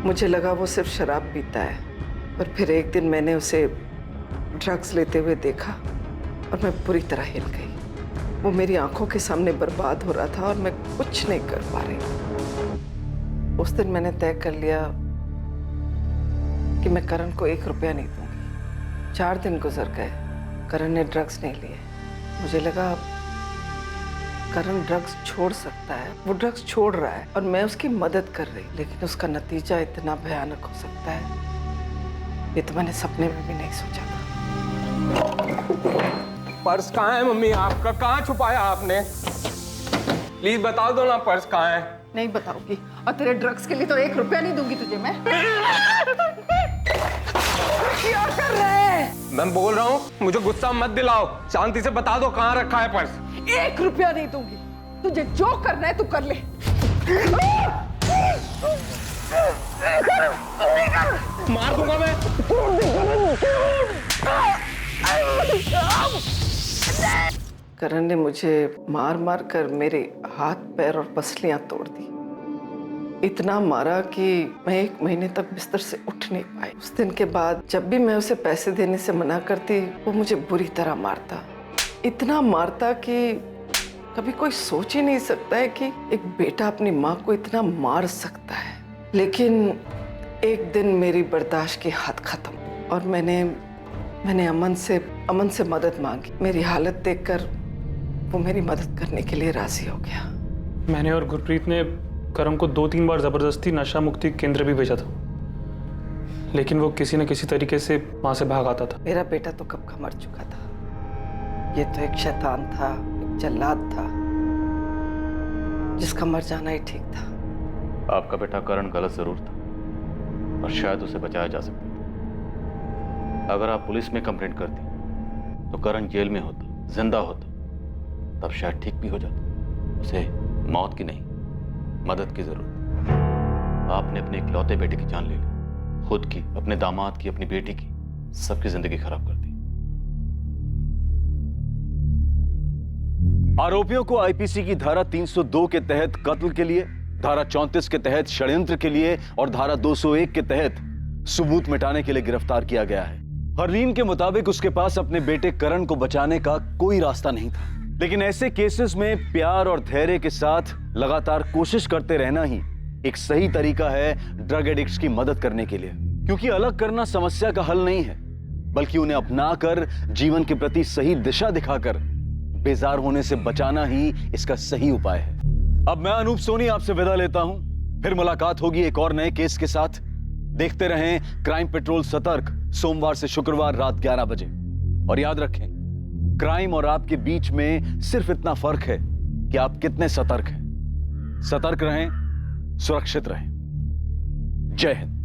S4: मुझे लगा वो सिर्फ शराब पीता है, पर फिर एक दिन मैंने उसे ड्रग्स लेते हुए देखा और मैं बुरी तरह हिल गई। वो मेरी आंखों के सामने बर्बाद हो रहा था और मैं कुछ नहीं कर पा रही। उस दिन मैंने तय कर लिया कि मैं करण को 1 रुपया नहीं दूंगी। 4 दिन गुजर गए, करण ने ड्रग्स नहीं लिए। मुझे लगा करण ड्रग्स छोड़ सकता है। वो ड्रग्स छोड़ रहा है और मैं उसकी मदद कर रही, लेकिन उसका नतीजा इतना भयानक हो सकता है, ये तो मैंने सपने में भी नहीं सोचा था।
S1: पर्स कहाँ है मम्मी? आपका कहाँ छुपाया आपने? प्लीज बता दो ना, पर्स कहाँ है?
S4: नहीं बताऊंगी, और तेरे ड्रग्स के लिए तो 1 रुपया नहीं दूंगी तुझे मैं। क्या कर रहे हैं?
S1: मैं बोल रहा हूँ, मुझे गुस्सा मत दिलाओ। शांति से बता दो कहाँ रखा है पर्स।
S4: 1 रुपया नहीं दूंगी। तुझे जो करना है तू कर ले।
S1: मार दूंगा मैं।
S4: करण ने मुझे मार मार कर मेरे हाथ पैर और पसलियां तोड़ दी। इतना मारा कि मैं 1 महीने तक बिस्तर से उठ नहीं पाई। उस दिन के बाद जब भी मैं उसे पैसे देने से मना करती, वो मुझे बुरी तरह मारता। इतना मारता कि कभी कोई सोच ही नहीं सकता है कि एक बेटा अपनी माँ को इतना मार सकता है। लेकिन एक दिन मेरी बर्दाश्त की हद खत्म और मैंने अमन से मदद मांगी। मेरी हालत देखकर वो मेरी मदद करने के लिए राजी हो गया।
S6: मैंने और गुरप्रीत ने करण को 2-3 बार जबरदस्ती नशा मुक्ति केंद्र भी भेजा था, लेकिन वो किसी न किसी तरीके से वहां से भाग आता था।
S4: मेरा बेटा तो कब का मर चुका था। ये तो एक शैतान था, एक जल्लाद था, जिसका मर जाना ही ठीक था।
S19: आपका बेटा करण गलत जरूर था, और शायद उसे बचाया जा सकता था। अगर आप पुलिस में कंप्लेंट करती तो करण जेल में होता, जिंदा होता, तब शायद ठीक भी हो जाता। उसे मौत की नहीं, मदद की जरूरत। आपने अपने इकलौते बेटे की जान ले ली, खुद की, अपने दामाद की, अपनी बेटी की, सबकी जिंदगी खराब कर दी।
S7: आरोपियों को आईपीसी की धारा 302 के तहत कत्ल के लिए, धारा 34 के तहत षड्यंत्र के लिए और धारा 201 के तहत सबूत मिटाने के लिए गिरफ्तार किया गया है। हरलीन के मुताबिक उसके पास अपने बेटे करण को बचाने का कोई रास्ता नहीं था, लेकिन ऐसे केसेस में प्यार और धैर्य के साथ लगातार कोशिश करते रहना ही एक सही तरीका है ड्रग एडिक्ट्स की मदद करने के लिए। क्योंकि अलग करना समस्या का हल नहीं है, बल्कि उन्हें अपनाकर जीवन के प्रति सही दिशा दिखाकर बेजार होने से बचाना ही इसका सही उपाय है। अब मैं अनूप सोनी आपसे विदा लेता हूं, फिर मुलाकात होगी एक और नए केस के साथ। देखते रहें क्राइम पेट्रोल सतर्क, सोमवार से शुक्रवार रात 11 बजे। और याद रखें, क्राइम और आपके बीच में सिर्फ इतना फर्क है कि आप कितने सतर्क हैं। सतर्क रहें, सुरक्षित रहें। जय हिंद।